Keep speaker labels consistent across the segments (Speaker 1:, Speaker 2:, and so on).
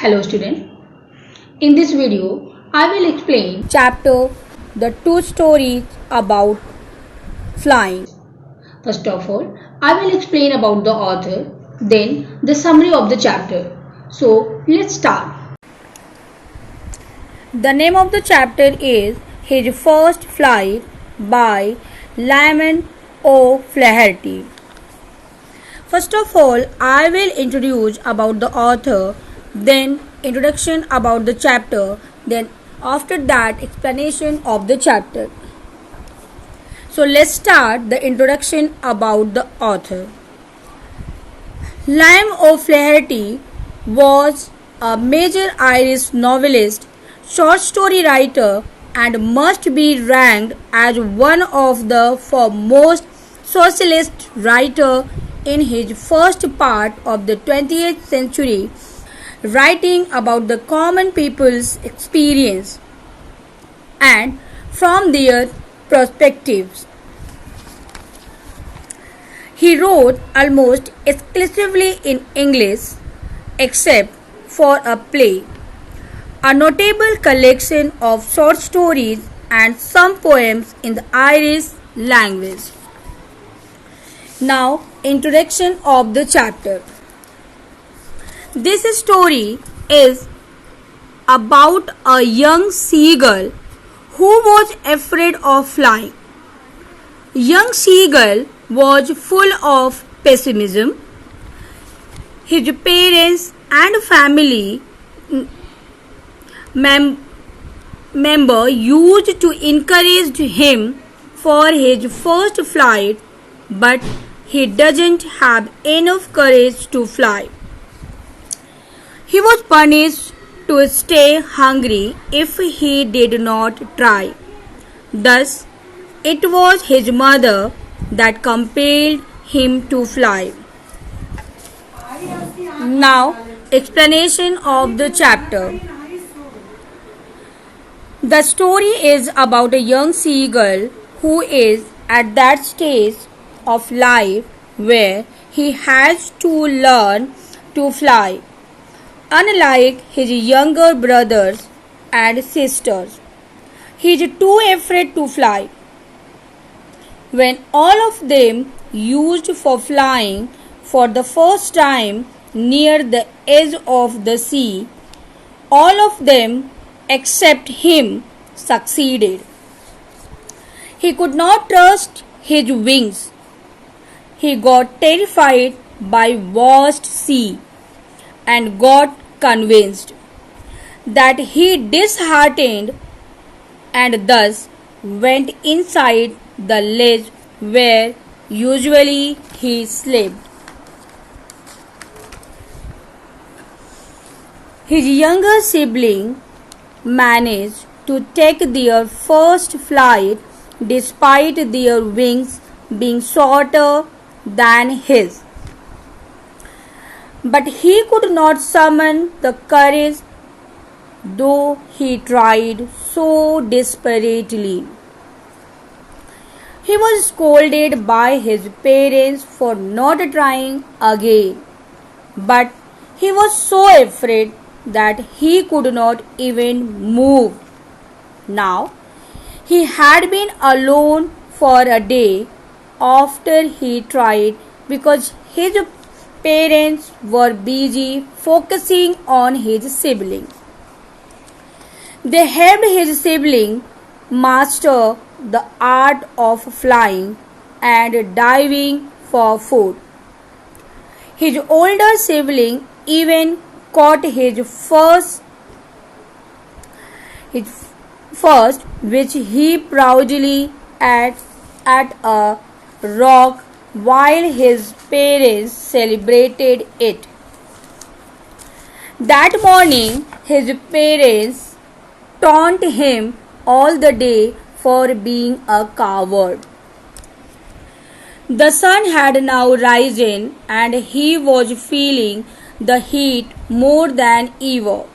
Speaker 1: Hello student. In this video, I will explain
Speaker 2: chapter The Two Stories About Flying.
Speaker 1: First of all, I will explain about the author, then the summary of the chapter. So let's start.
Speaker 2: The name of the chapter is His First Flight by Lyman O'Flaherty. First of all, I will introduce about the author, then introduction about the chapter, then after that explanation of the chapter. So let's start the introduction about the author. Lyman O'Flaherty was a major Irish novelist, short story writer, and must be ranked as one of the foremost socialist writers in his first part of the 20th century, writing about the common people's experience and from their perspectives. He wrote almost exclusively in English, except for a play, a notable collection of short stories, and some poems in the Irish language. Now, introduction of the chapter. This story is about a young seagull who was afraid of flying. Young seagull was full of pessimism. His parents and family member used to encourage him for his first flight, but he doesn't have enough courage to fly. He was punished to stay hungry if he did not try. Thus, it was his mother that compelled him to fly. Now, explanation of the chapter. The story is about a young seagull who is at that stage of life where he has to learn to fly. Unlike his younger brothers and sisters, he is too afraid to fly. When all of them used for flying for the first time near the edge of the sea, all of them except him succeeded. He could not trust his wings. He got terrified by vast sea and got convinced that he disheartened and thus went inside the ledge where usually he slept. His younger sibling managed to take their first flight despite their wings being shorter than his. But he could not summon the courage, though he tried so desperately. He was scolded by his parents for not trying again, but he was so afraid that he could not even move. Now, he had been alone for a day after he tried because his parents were busy focusing on his sibling. They helped his sibling master the art of flying and diving for food. His older sibling even caught his first, which he proudly ate at a rock while his parents celebrated it. That morning, his parents taunted him all the day for being a coward. The sun had now risen and he was feeling the heat more than ever.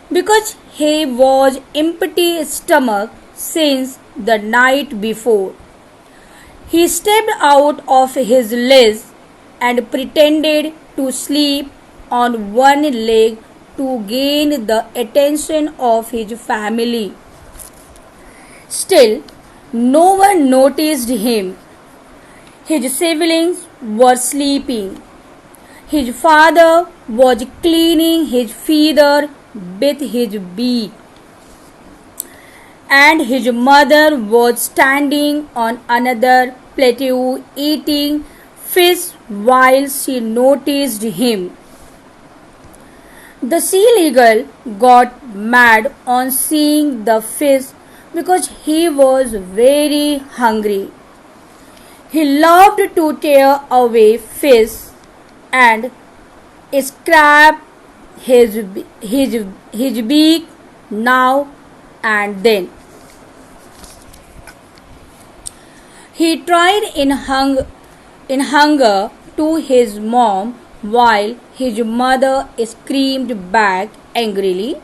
Speaker 2: Because he was empty stomach since the night before, he stepped out of his ledge and pretended to sleep on one leg to gain the attention of his family. Still, no one noticed him. His siblings were sleeping. His father was cleaning his feather with his beak, and his mother was standing on another plateau eating fish while she noticed him. The sea eagle got mad on seeing the fish because he was very hungry. He loved to tear away fish and scrape his beak now and then. He tried in hunger to his mom while his mother screamed back angrily,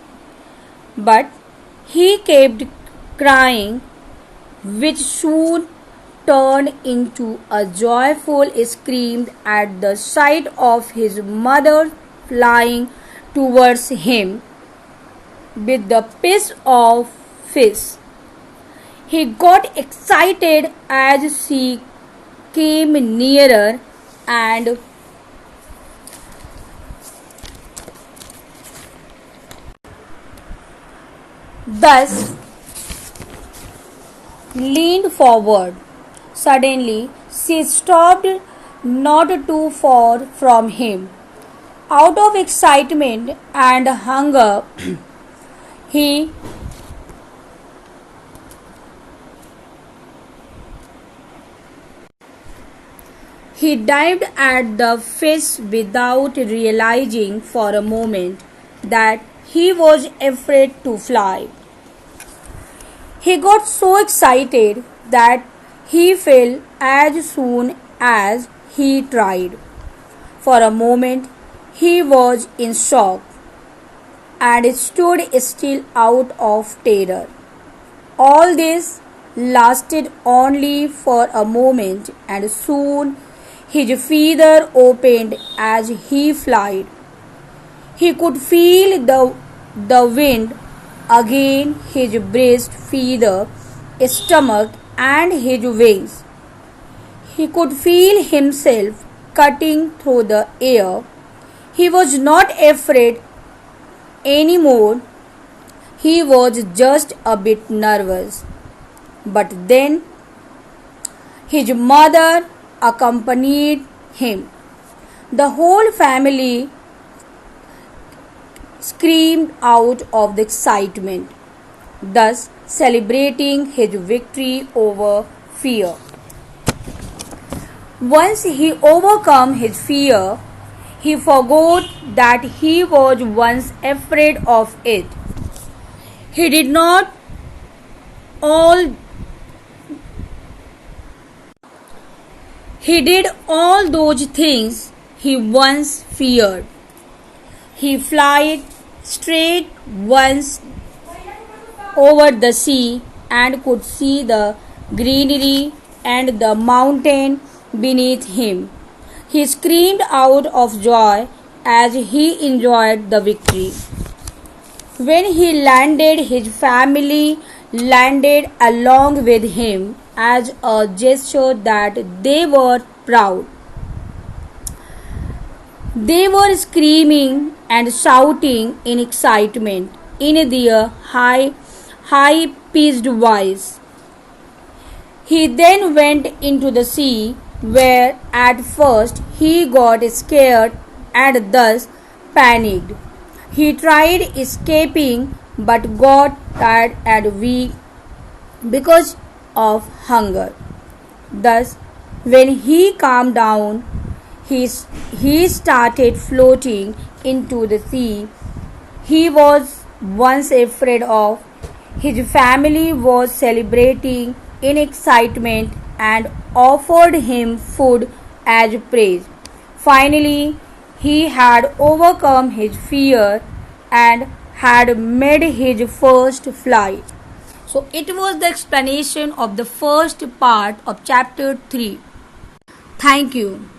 Speaker 2: but he kept crying, which soon turned into a joyful scream at the sight of his mother flying towards him with the piece of fish. He got excited as she came nearer and thus leaned forward. Suddenly, she stopped not too far from him. Out of excitement and hunger, he dived at the fish without realizing for a moment that he was afraid to fly. He got so excited that he fell as soon as he tried. For a moment, he was in shock and stood still out of terror. All this lasted only for a moment, and soon his feather opened as he flew. He could feel the wind against his breast, feather, stomach, and his wings. He could feel himself cutting through the air. He was not afraid anymore. He was just a bit nervous. But then his mother accompanied him. The whole family screamed out of the excitement, thus celebrating his victory over fear. Once he overcame his fear, he forgot that he was once afraid of it. He did not all He did all those things he once feared. He flew straight once over the sea and could see the greenery and the mountain beneath him. He screamed out of joy as he enjoyed the victory. When he landed, his family landed along with him as a gesture that they were proud. They were screaming and shouting in excitement in their high-pitched voice. He then went into the sea, where at first he got scared and thus panicked. He tried escaping but got tired and weak because of hunger. Thus, when he calmed down, he started floating into the sea he was once afraid of. His family was celebrating in excitement and offered him food as praise. Finally, he had overcome his fear and had made his first flight. So it was the explanation of the first part of chapter 3. Thank you.